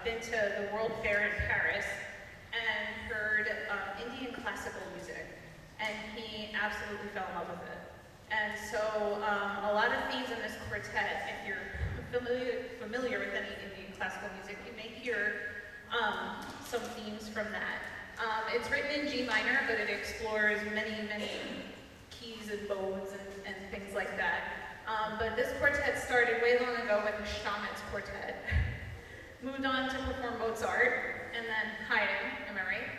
been to the World Fair in Paris and heard Indian classical music, and he absolutely fell in love with it. And so a lot of themes in this quartet, if you're familiar with any Indian classical music, you may hear some themes from that. It's written in G minor, but it explores many, many keys and modes and things like that. But this quartet started way long ago with the Stamitz Quartet, moved on to perform Mozart, and then Haydn, am I right?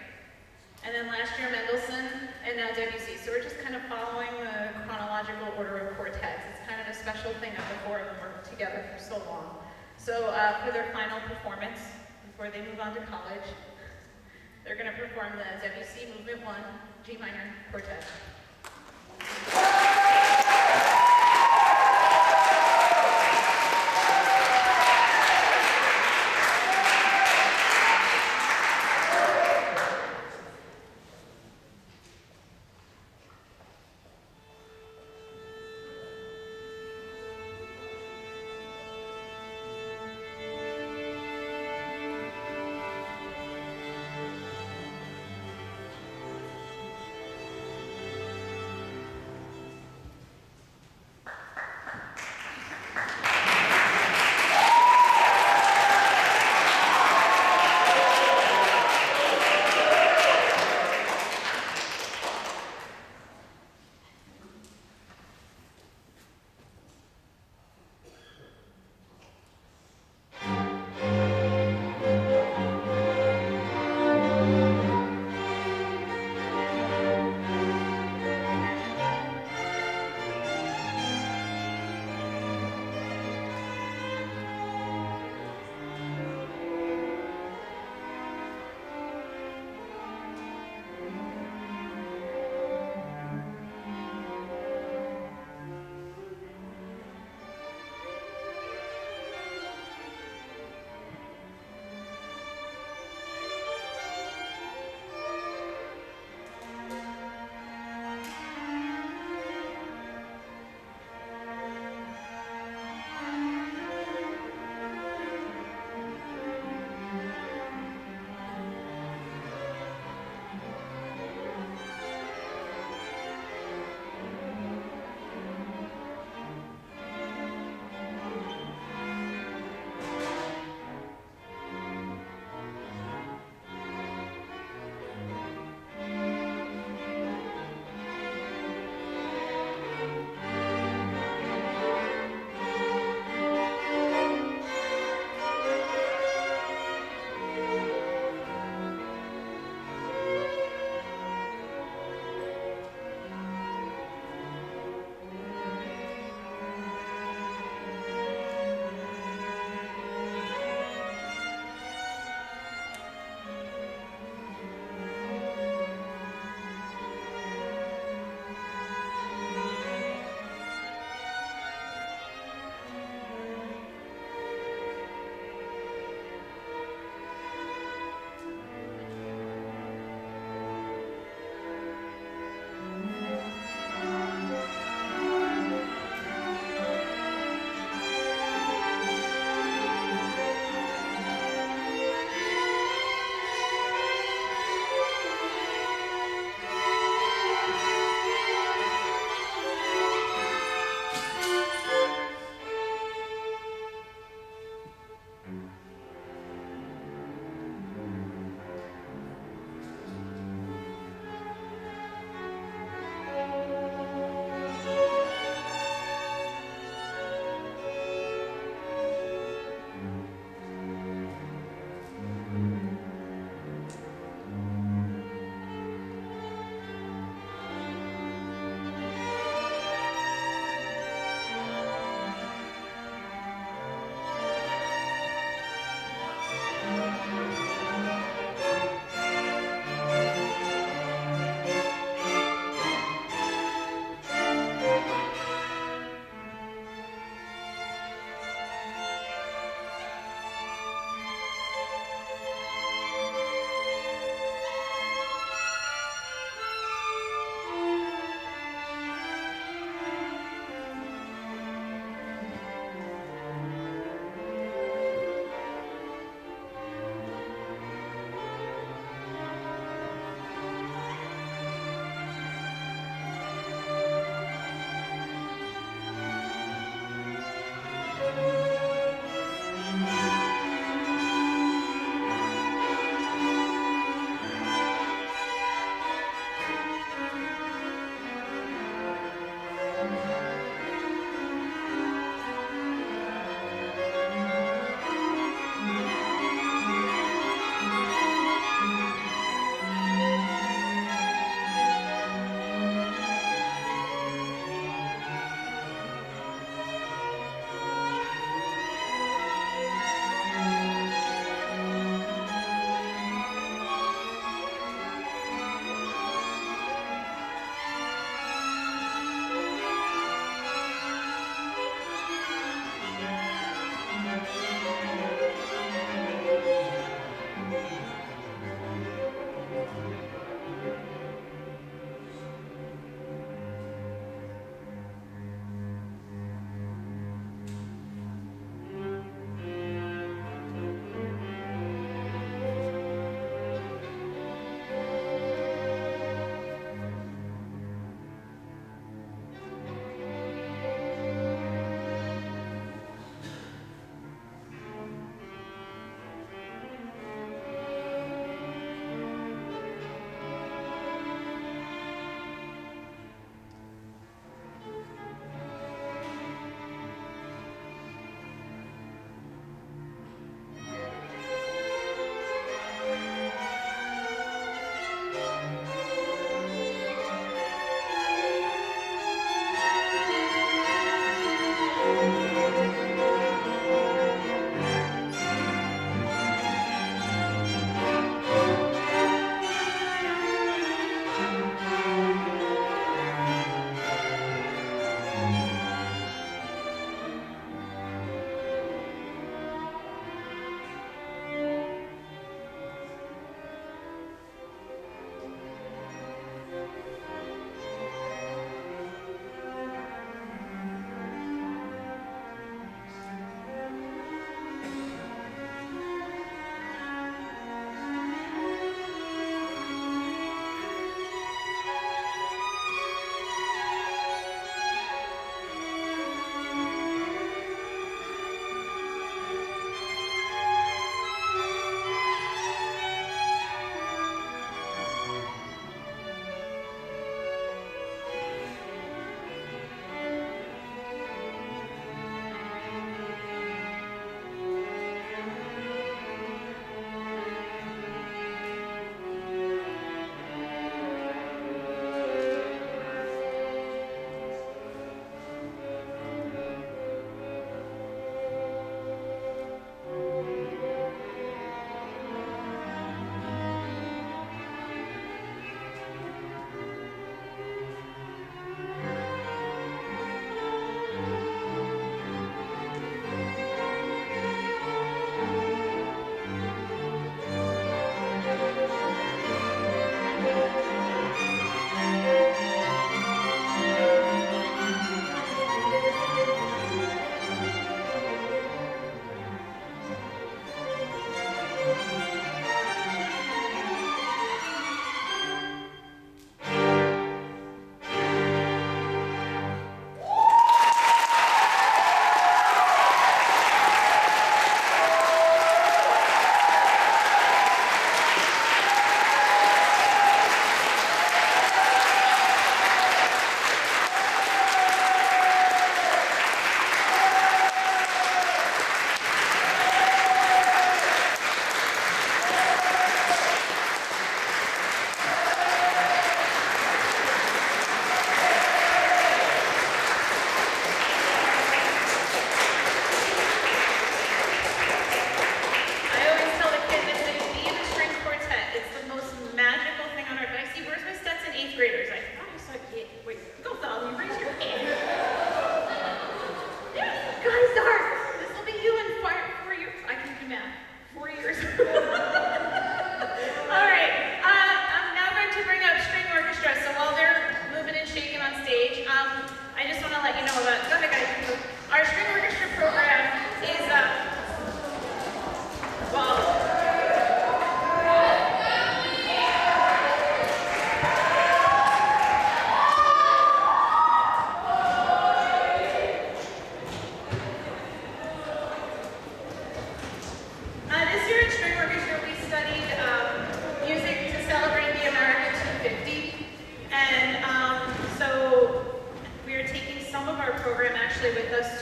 And then last year Mendelssohn, and now Debussy. So we're just kind of following the chronological order of quartets. It's kind of a special thing that the four of them worked together for so long. So for their final performance, before they move on to college, they're going to perform the Debussy Movement 1, G minor quartet.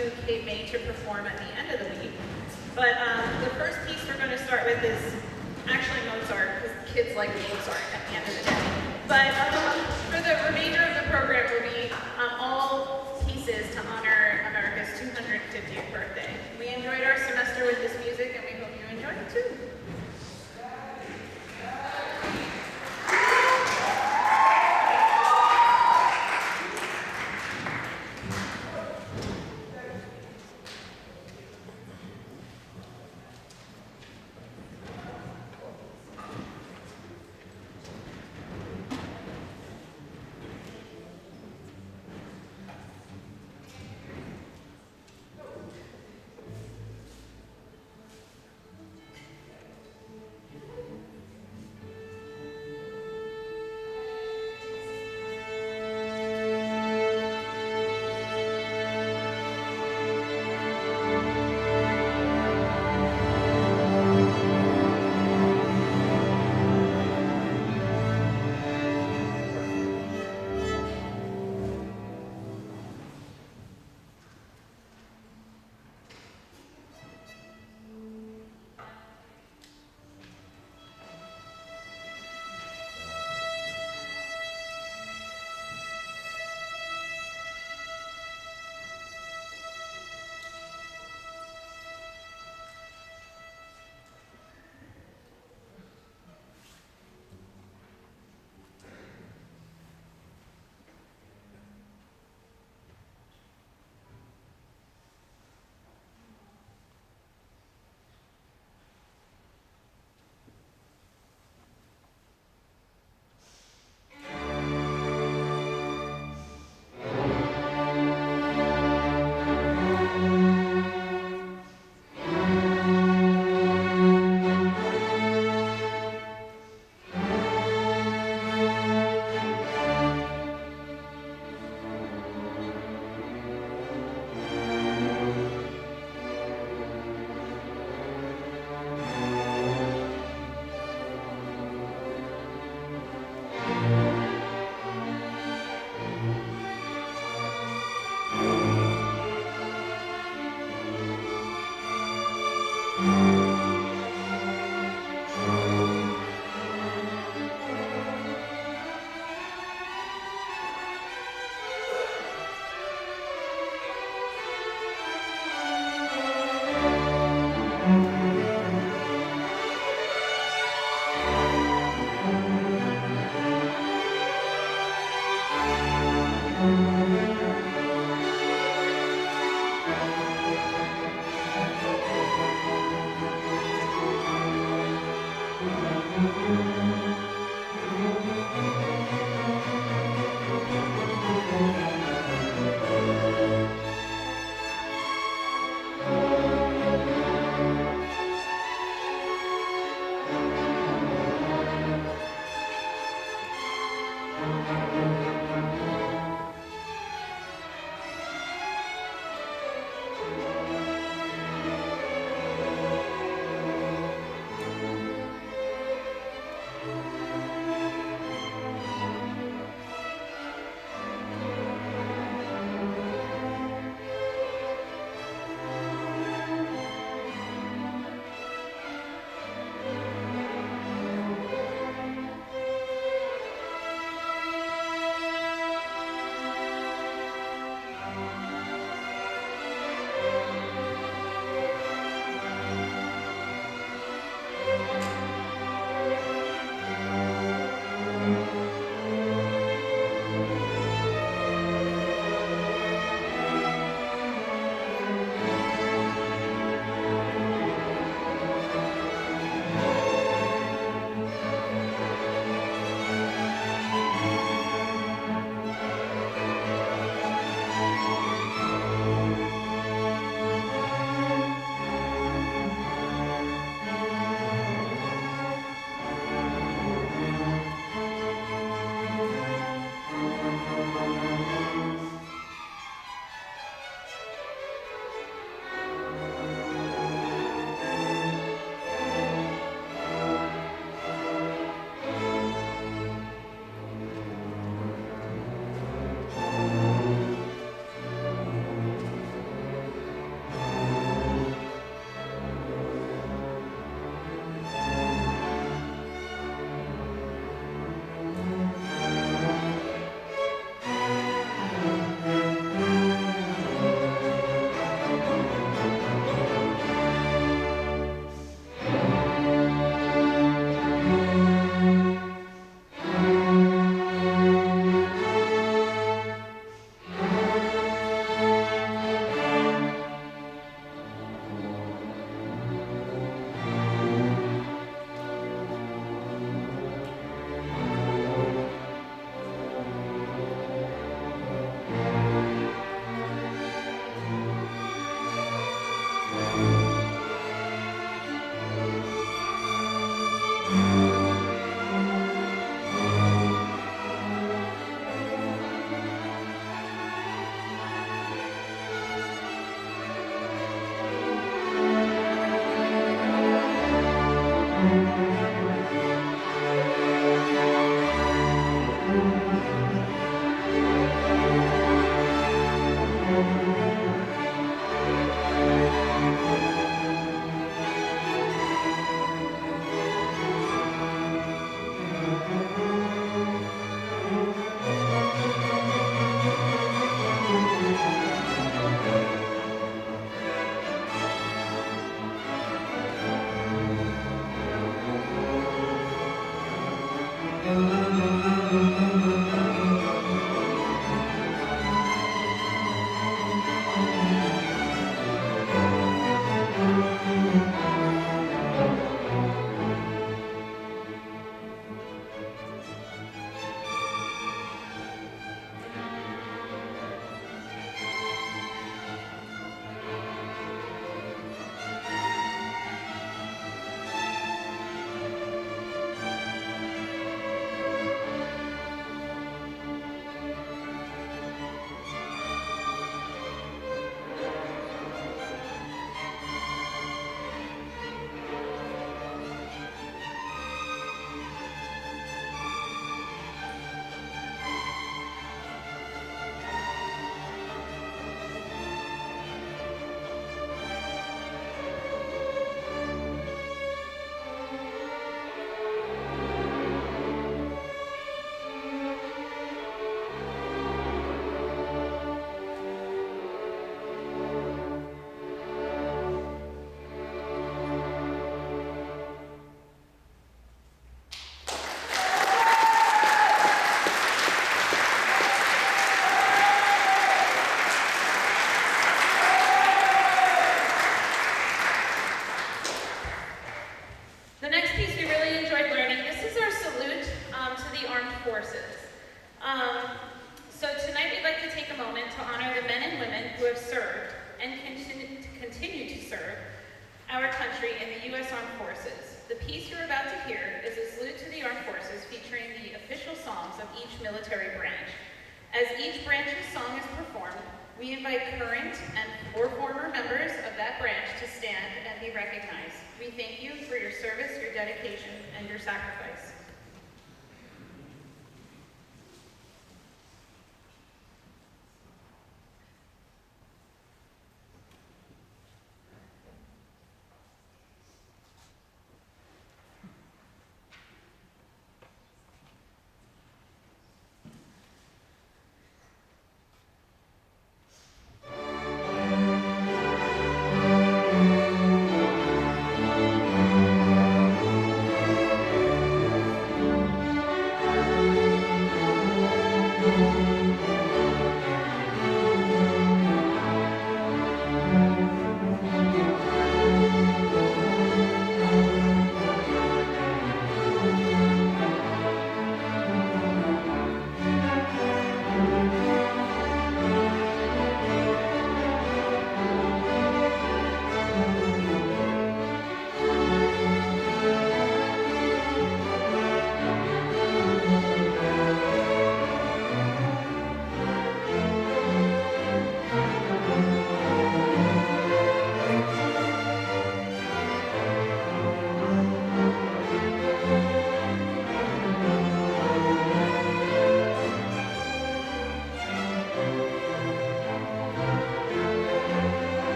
to Kate May to perform at the end of the week. But the first piece we're going to start with is actually Mozart, because kids like Mozart at the end of the day. But for the remainder of the program will be all pieces to honor America's 250th birthday. We enjoyed our semester with this music, and we hope you enjoy it too.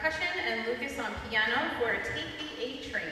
percussion and Lucas on piano for Take the A Train.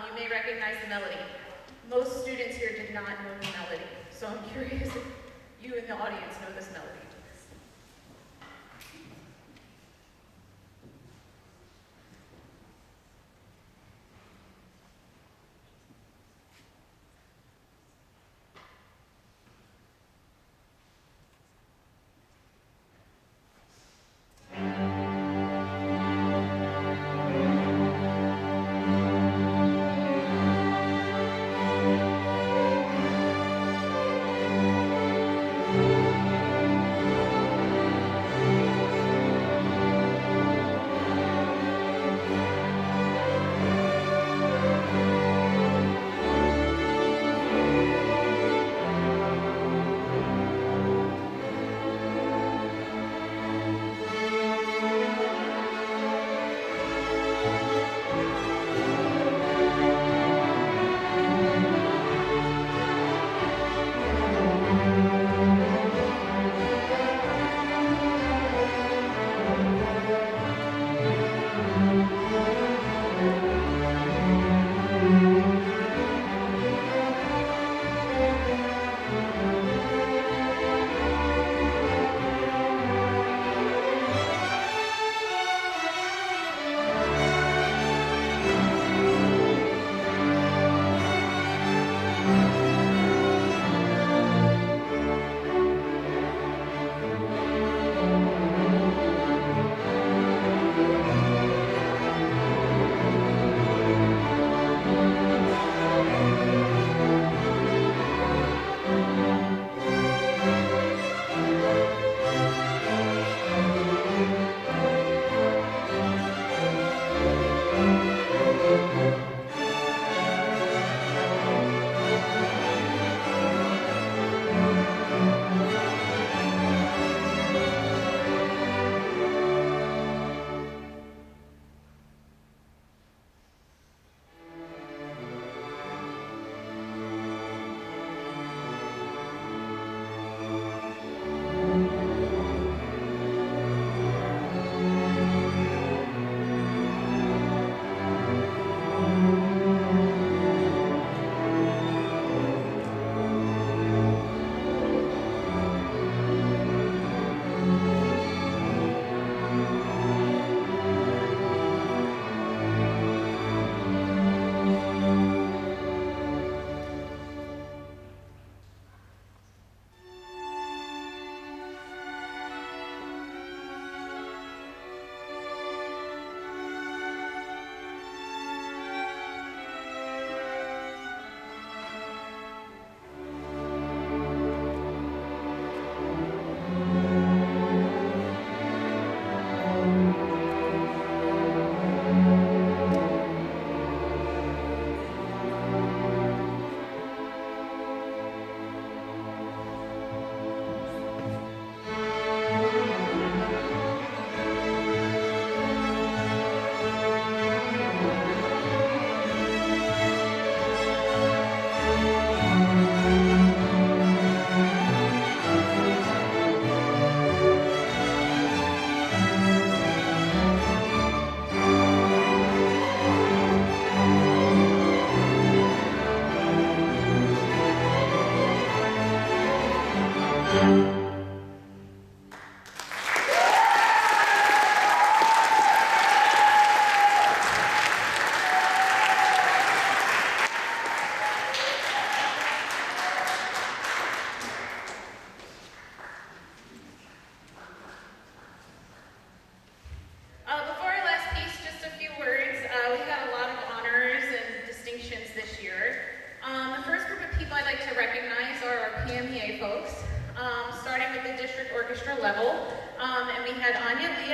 You may recognize the melody. Most students here did not know the melody, so I'm curious if you in the audience know this melody.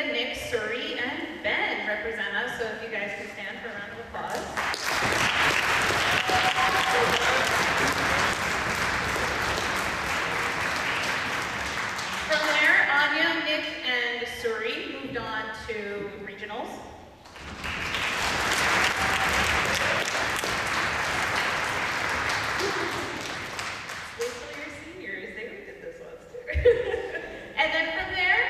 Lydia, Nick, Suri, and Ben represent us, so if you guys can stand for a round of applause. From there, Áine, Nick, and Suri moved on to regionals. Wait till your seniors, they did this once too. And then from there,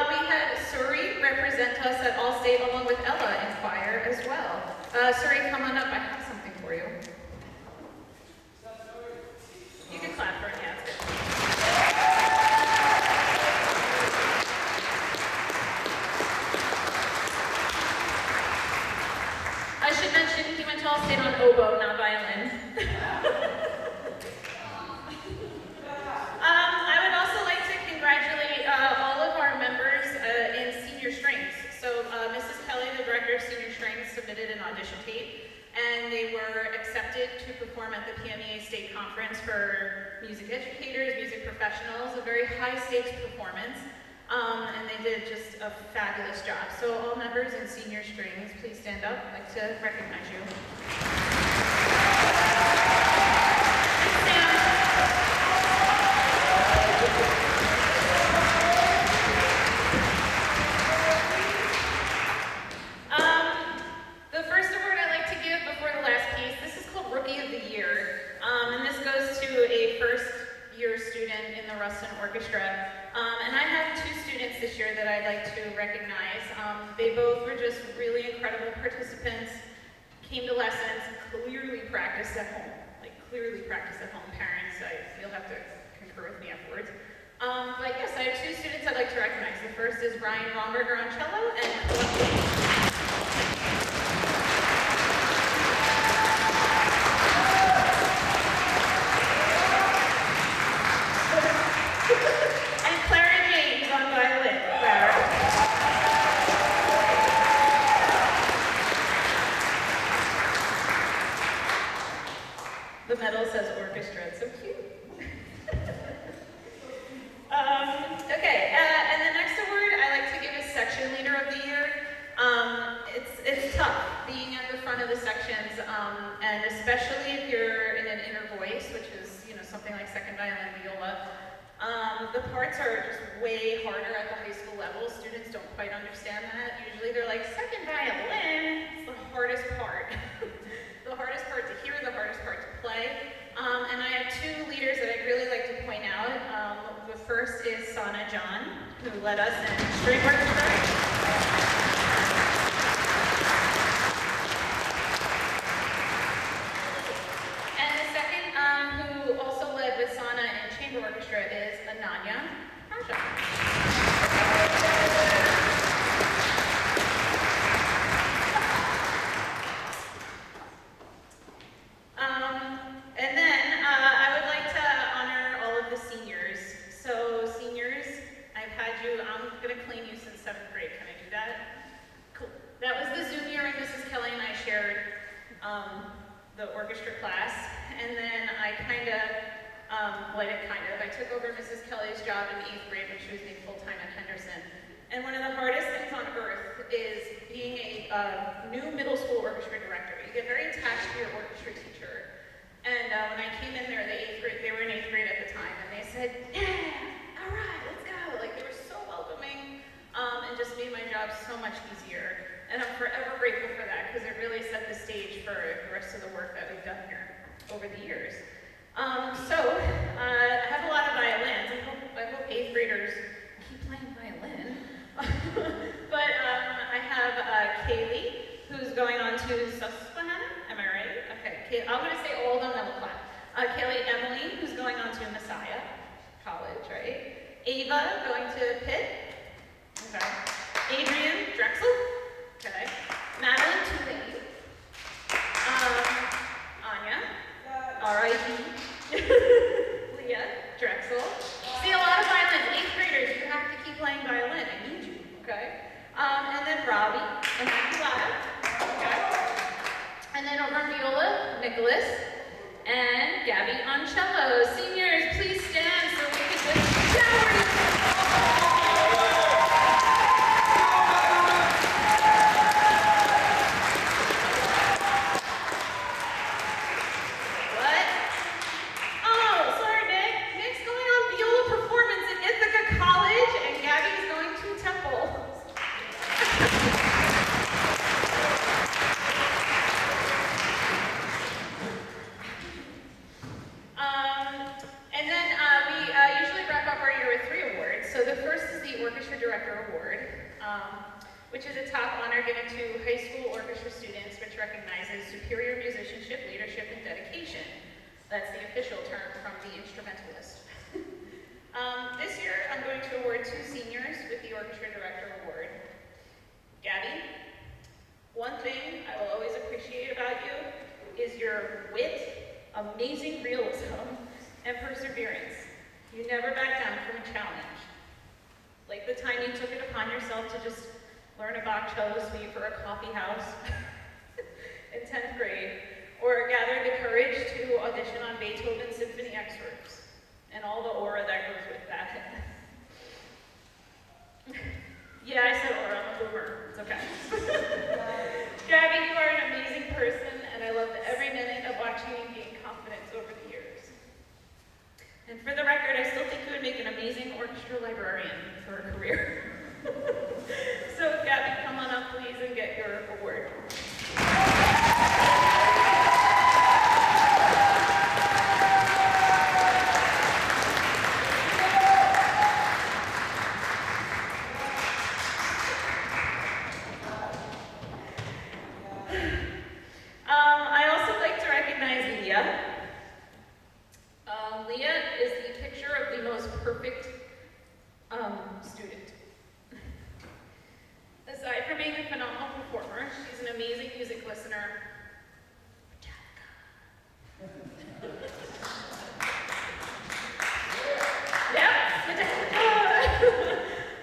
we had Suri represent us at All-State along with Ella in choir as well. Suri, come on up, I have something for you. You can clap for it, yeah, it's good. I should mention he went to All-State on oboe, not violin. I would also like to congratulate all of our members in senior strings. So Mrs. Kelly, the director of senior strings, submitted an audition tape, and they were accepted to perform at the PMEA State Conference for music educators, music professionals, a very high stakes performance. And they did just a fabulous job. So all members in senior strings, please stand up. I'd like to recognize you. The first award I like to give before the last piece, this is called Rookie of the Year. And this goes to a first-year student in the Rustin Orchestra. And I have two students this year that I'd like to recognize. They both were just really incredible participants, came to lessons, clearly practiced at home. Parents, you'll have to concur with me afterwards. But yes, I have two students I'd like to recognize. The first is Brian Romberger on cello and the medal says orchestra, it's so cute. Okay, and the next award I like to give is Section Leader of the Year. It's tough being at the front of the sections, and especially if you're in an inner voice, which is something like second violin, viola. The parts are just way harder at the high school level. Students don't quite understand that. Usually they're like, second violin, it's the hardest part. The hardest part to hear, the hardest part to play. And I have two leaders that I'd really like to point out. The first is Sana John, who led us in string orchestra. And the second, who also led with Sana in chamber orchestra, is Ananya Raja. And then I would like to honor all of the seniors. So seniors, I've had you, I'm going to clean you since 7th grade. Can I do that? Cool. That was the Zoom year when Mrs. Kelly and I shared the orchestra class. And then I I took over Mrs. Kelly's job in 8th grade when she was being full-time at Henderson. And one of the hardest things on earth is being a new middle school orchestra director. You get very attached to your orchestra teacher. And when I came in there, they were in 8th grade at the time, and they said, yeah, all right, let's go. Like, they were so welcoming, and just made my job so much easier. And I'm forever grateful for that, because it really set the stage for the rest of the work that we've done here over the years. I have a lot of violins. I hope 8th graders keep playing violin. But I have Kaylee, who's going on to Susquehanna. Am I right? Okay, I'm going to say all of them, then we'll clap. Kaylee Emily, who's going on to Messiah College, right? Ava, going to Pitt. Okay. Adrian Drexel. Okay. Madeline Tulane. Áine. R.I.P. Leah Drexel. See, a lot of violins. 8th graders, you have to keep playing violin. I need you, okay? And then Robbie, Immaculata, okay? And then over on viola, Nicholas, and Gabby on cello. Seniors, please stand so we can just shower you. which is a top honor given to high school orchestra students, which recognizes superior musicianship, leadership, and dedication. That's the official term from the instrumentalist. This year, I'm going to award 2 seniors with the Orchestra Director Award. Gabby, one thing I will always appreciate about you is your wit, amazing realism, and perseverance. You never back down from a challenge. Like the time you took it upon yourself to just learn a Bach cello suite for a coffee house in 10th grade, or gather the courage to audition on Beethoven's symphony excerpts, and all the aura that goes with that. Yeah, I said aura, I'm a boomer, it's okay. Gabby, you are an amazing person, and I loved every minute of watching you gain confidence over the years. And for the record, I still think you would make an amazing orchestra librarian for a career. So Gabby, come on up please and get your award. I also like to recognize Leah. Leah is the picture of the most perfect student. Aside from being a phenomenal performer, she's an amazing music listener.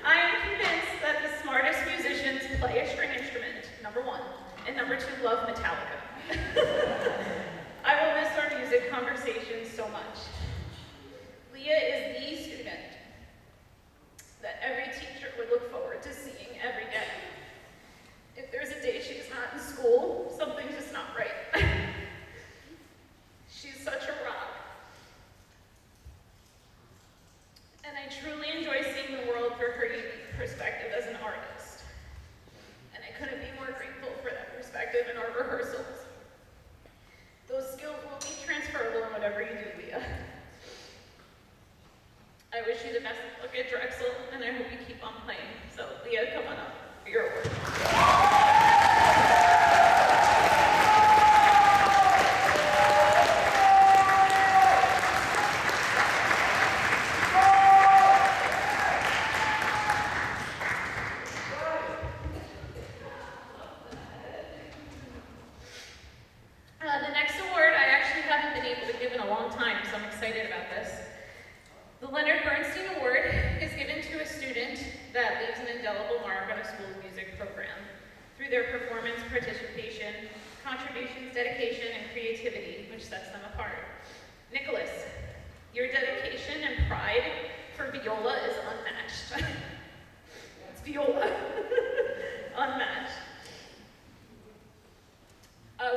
I am convinced that the smartest musicians play a string instrument, number 1, and number 2, love Metallica. I will miss our music conversations so much. Leah is the student that every teacher would look forward to seeing every day. If there's a day she's not in school, something's just not right. She's such a rock. And I truly enjoy seeing the world through her unique perspective as an artist. And I couldn't be more grateful for that perspective in our rehearsals. Those skills will be transferable in whatever you do, Leah. I wish you the best of luck at Drexel, and I hope you keep on playing. So, Leah, come on up for your award. The next award I actually haven't been able to give in a long time, so I'm excited about this. The Leonard Bernstein Award is given to a student that leaves an indelible mark on a school's music program through their performance, participation, contributions, dedication, and creativity, which sets them apart. Nicholas, your dedication and pride for viola is unmatched. It's viola. Unmatched.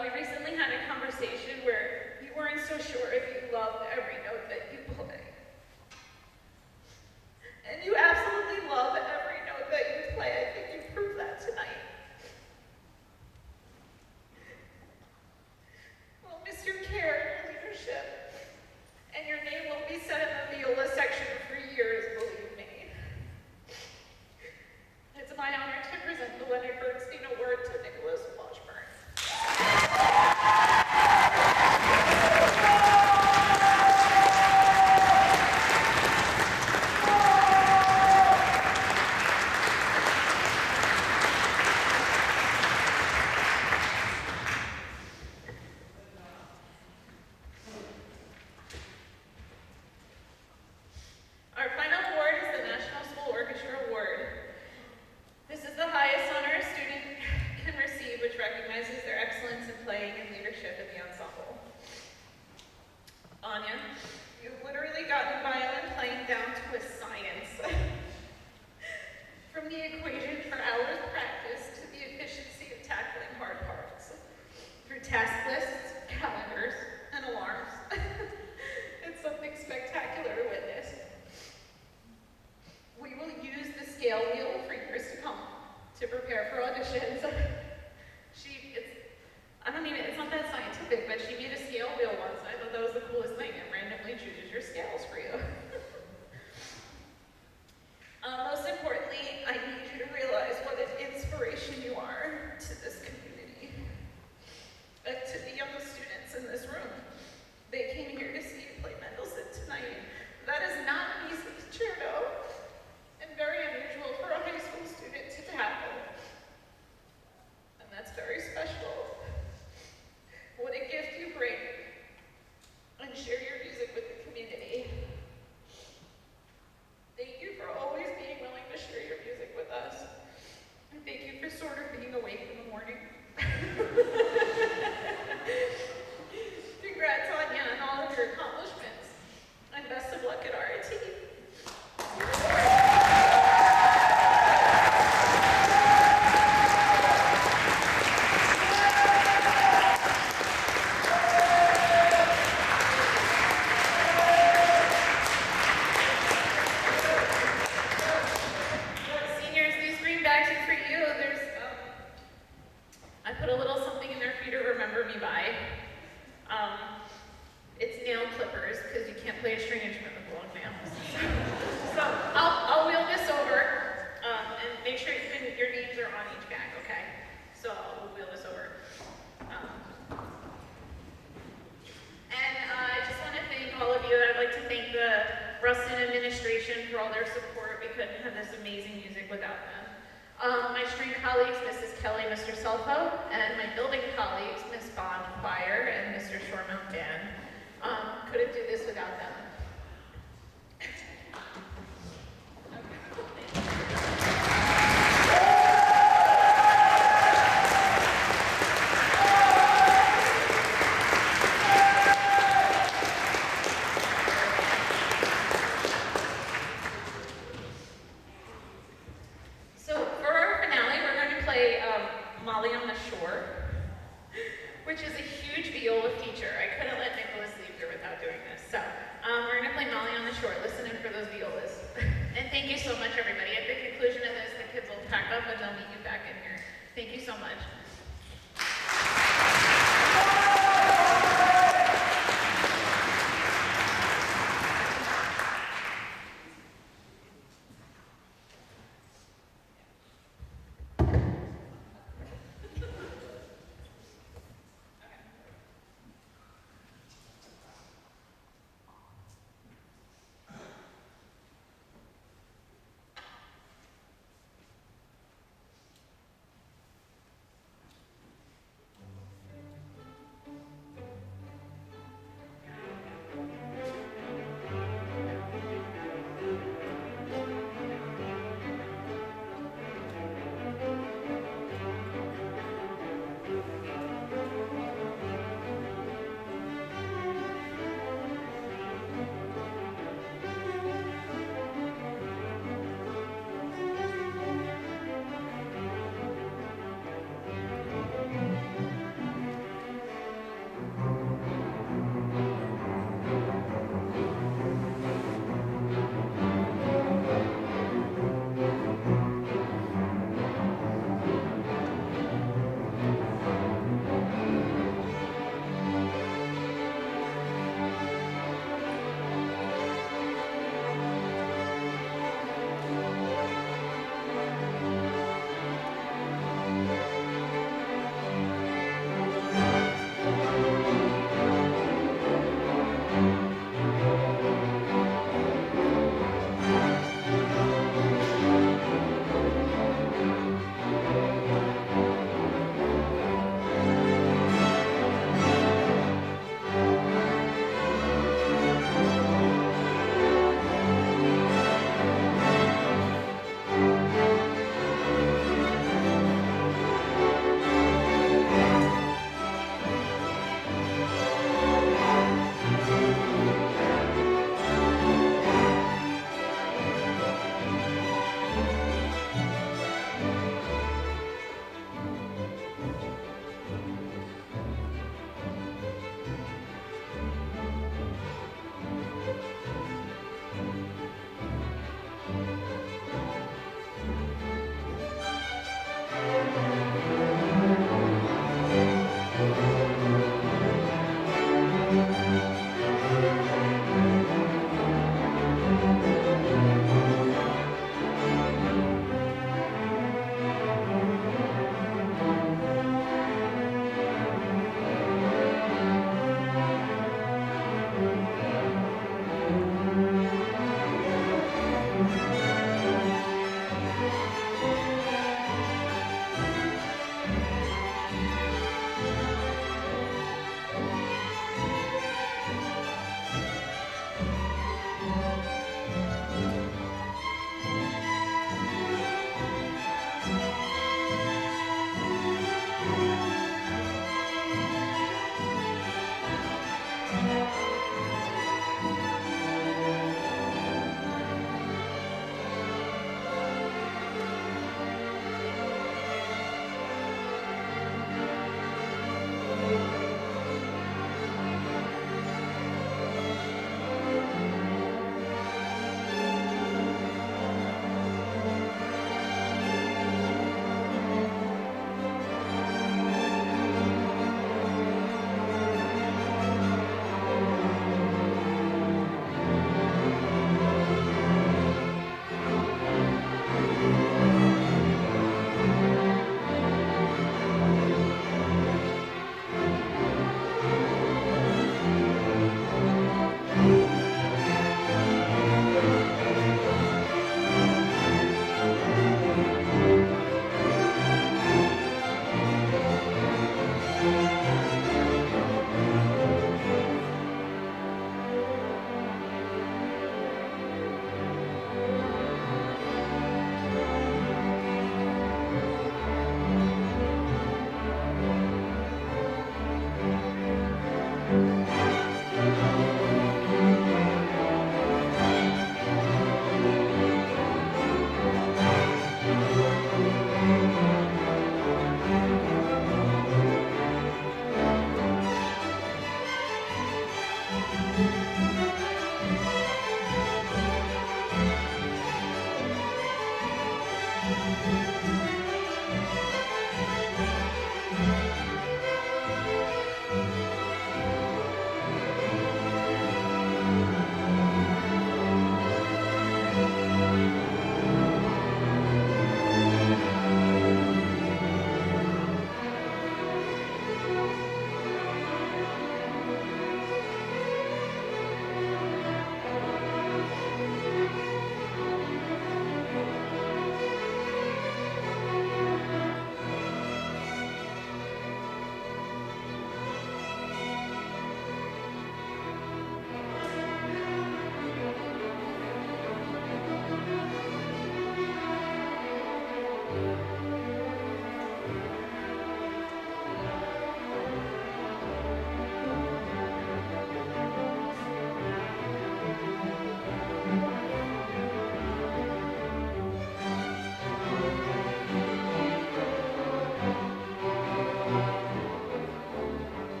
We recently had a conversation where you weren't so sure if you loved every note that you play. And you absolutely love every note that you play. I think you proved that tonight. We'll miss your care and leadership, and your name will be said in the viola section for years, believe me. It's my honor to present the Leonard Bernstein Award to Nicholas Washburn. Our final award is the National School Orchestra Award. This is the highest honor a student can receive, which recognizes their excellence in playing and leadership in the ensemble. Áine, you've literally gotten violin playing down to a science. From the equation for hours practice to the efficiency of tackling hard parts. Through task lists, calendars, and alarms. It's something spectacular to witness. We will use the scale wheel for years to come to prepare for auditions. It's not that scientific, but she made a scale wheel once, and I thought that was the coolest thing. It randomly chooses your scales for you. Most importantly, I need you to realize make sure your names are on each bag, okay? So we'll wheel this over. And I just want to thank all of you. I'd like to thank the Rustin administration for all their support. We couldn't have this amazing music without them. My string colleagues, Mrs. Kelly, Mr. Selfo, and my building colleagues, Ms. Bond Choir and Mr. Shoremount Band. Couldn't do this without them. Thank you.